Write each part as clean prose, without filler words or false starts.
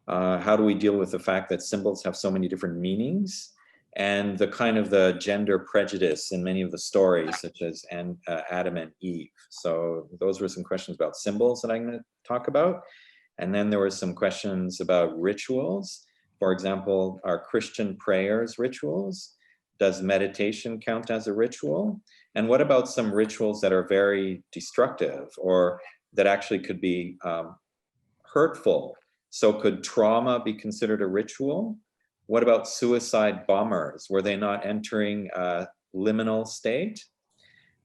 How do we deal with the fact that symbols have so many different meanings? And the kind of the gender prejudice in many of the stories, such as Adam and Eve. So those were some questions about symbols that I'm going to talk about. And then there were some questions about rituals. For example, are Christian prayers rituals? Does meditation count as a ritual? And what about some rituals that are very destructive or that actually could be hurtful? So could trauma be considered a ritual? What about suicide bombers? Were they not entering a liminal state?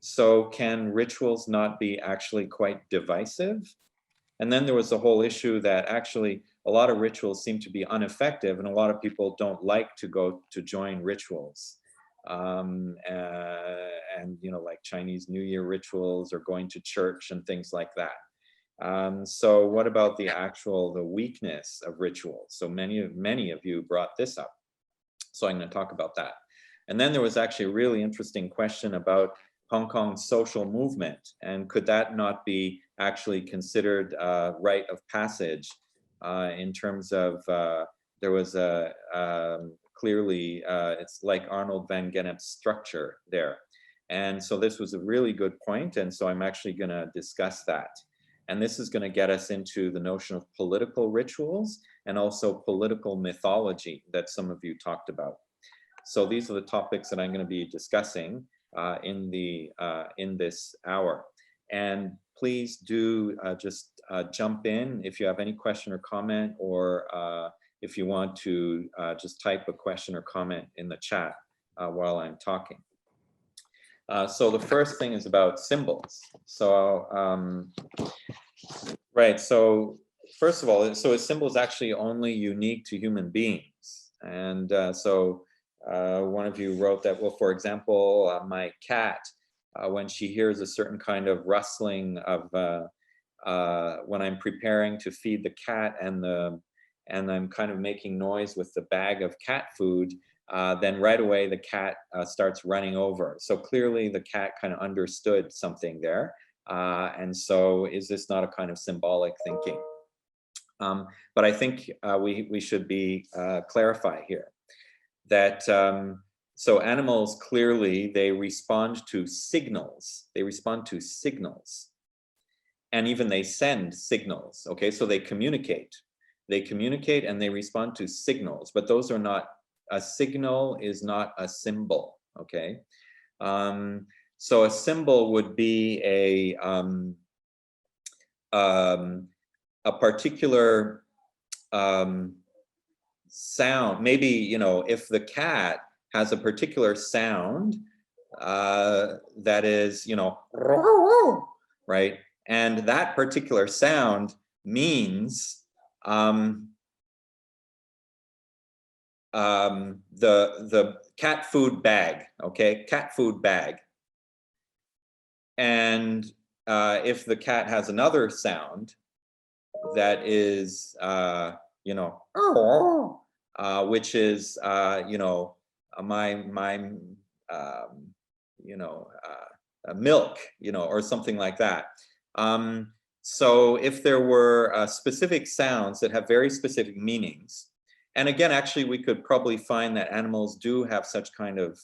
So can rituals not be actually quite divisive? And then there was the whole issue that actually a lot of rituals seem to be ineffective, and a lot of people don't like to go to join rituals. And like Chinese New Year rituals or going to church and things like that. So what about the weakness of rituals? So many of you brought this up. So I'm going to talk about that. And then there was actually a really interesting question about Hong Kong's social movement, and could that not be actually considered a rite of passage in terms of there was a clearly it's like Arnold van Gennep's structure there. And so this was a really good point, and so I'm actually going to discuss that. And this is going to get us into the notion of political rituals and also political mythology that some of you talked about. So these are the topics that I'm going to be discussing in this hour. And please do just jump in if you have any question or comment, or if you want to just type a question or comment in the chat while I'm talking. So the first thing is about symbols. So right, so first of all, so a symbol is actually only unique to human beings. And one of you wrote that, well, for example, my cat, when she hears a certain kind of rustling of, when I'm preparing to feed the cat and I'm kind of making noise with the bag of cat food, then right away the cat starts running over. So clearly the cat kind of understood something there. And so is this not a kind of symbolic thinking? But I think we should be clarify here that so animals clearly, they respond to signals. They respond to signals. And even they send signals, okay? So they communicate. They communicate and they respond to signals, but those are not, a signal is not a symbol, okay? So a symbol would be a particular sound. Maybe, you know, if the cat has a particular sound that is, you know, right? And that particular sound means the cat food bag, okay? Cat food bag. And if the cat has another sound that is, you know, which is, you know, milk, you know, or something like that. So if there were specific sounds that have very specific meanings, and again, actually, we could probably find that animals do have such kind of,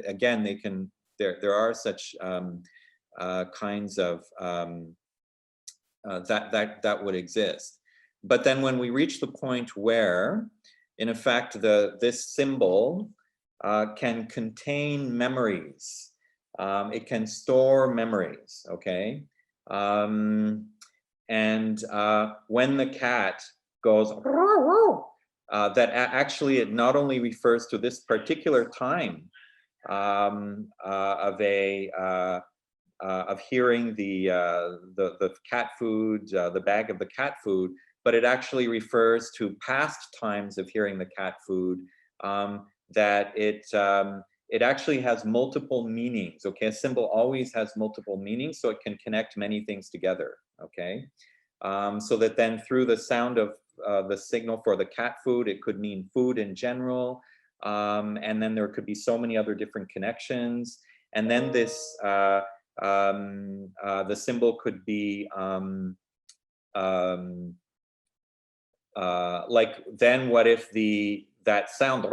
again, they can, there are such kinds of, that would exist. But then when we reach the point where, in effect, this symbol can contain memories, it can store memories, okay? And when the cat goes, that actually it not only refers to this particular time of hearing the cat food, the bag of the cat food, but it actually refers to past times of hearing the cat food, that it actually has multiple meanings, okay? A symbol always has multiple meanings, so it can connect many things together, okay? So that then through the sound of the signal for the cat food, it could mean food in general, and then there could be so many other different connections. And then this, the symbol could be like then what if that sound,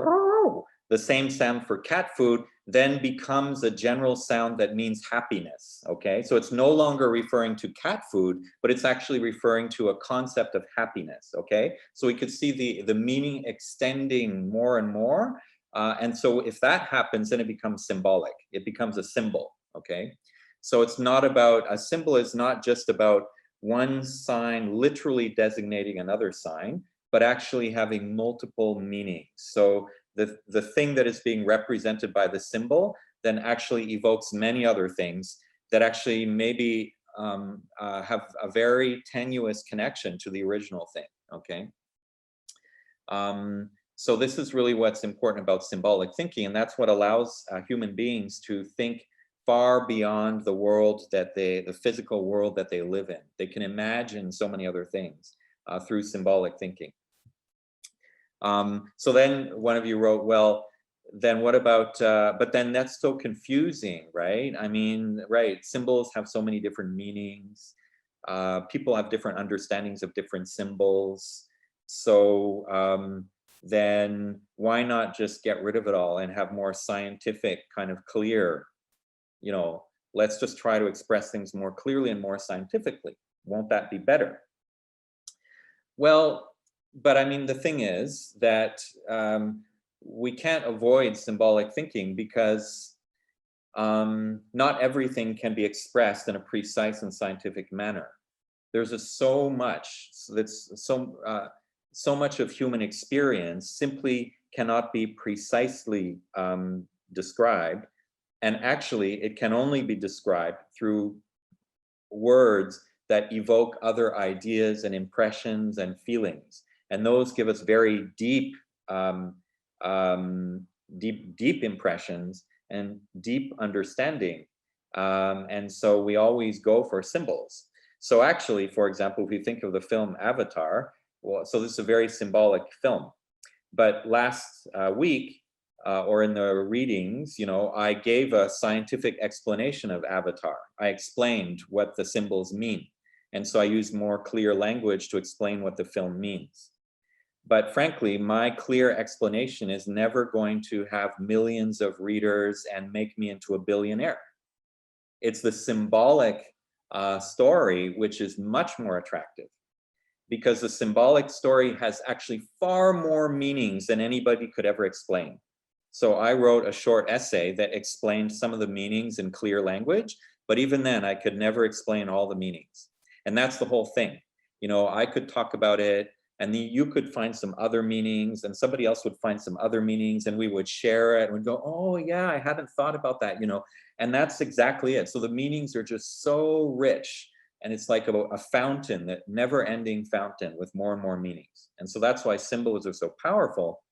the same sound for cat food, then becomes a general sound that means happiness, okay? So it's no longer referring to cat food, but it's actually referring to a concept of happiness, okay? So we could see the meaning extending more and more. And so if that happens, then it becomes symbolic. It becomes a symbol, okay? So it's not about, a symbol is not just about one sign literally designating another sign, but actually having multiple meanings. So the thing that is being represented by the symbol then actually evokes many other things that actually maybe have a very tenuous connection to the original thing, okay? So this is really what's important about symbolic thinking, and that's what allows human beings to think far beyond the world that the physical world that they live in. They can imagine so many other things through symbolic thinking. So then one of you wrote, well, then what about, but then that's so confusing, right? I mean, right, symbols have so many different meanings. People have different understandings of different symbols. So then why not just get rid of it all and have more scientific, kind of clear, you know, let's just try to express things more clearly and more scientifically. Won't that be better? Well, but I mean, the thing is that we can't avoid symbolic thinking because not everything can be expressed in a precise and scientific manner. There's so much that's so much of human experience simply cannot be precisely described, and actually it can only be described through words that evoke other ideas and impressions and feelings, and those give us very deep deep impressions and deep understanding, and so we always go for symbols. So actually, for example, if you think of the film Avatar, well, so this is a very symbolic film. But last week, or in the readings, you know, I gave a scientific explanation of Avatar. I explained what the symbols mean. And so I used more clear language to explain what the film means. But frankly, my clear explanation is never going to have millions of readers and make me into a billionaire. It's the symbolic story which is much more attractive, because the symbolic story has actually far more meanings than anybody could ever explain. So I wrote a short essay that explained some of the meanings in clear language, but even then I could never explain all the meanings. And that's the whole thing. You know, I could talk about it, and you could find some other meanings, and somebody else would find some other meanings, and we would share it and we'd go, oh yeah, I hadn't thought about that, you know. And that's exactly it. So the meanings are just so rich, and it's like a fountain, that never-ending fountain with more and more meanings. And so that's why symbols are so powerful,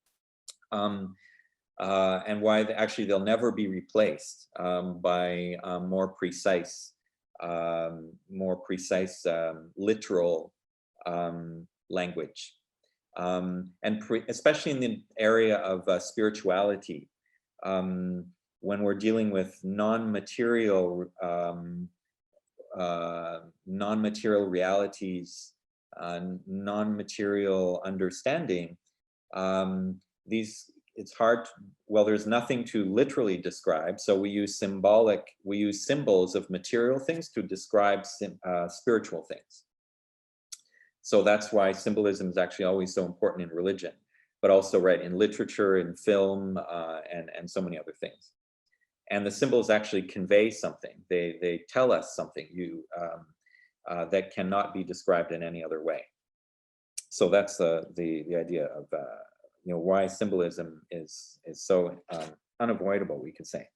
and why actually they'll never be replaced by more precise literal language. And especially in the area of spirituality, when we're dealing with non-material realities, non-material understanding, it's hard, well, there's nothing to literally describe, so we use symbols of material things to describe spiritual things. So that's why symbolism is actually always so important in religion, but also right in literature, in film, and so many other things. And the symbols actually convey something. They tell us something that cannot be described in any other way. So that's the idea of you know, why symbolism is so unavoidable, we could say.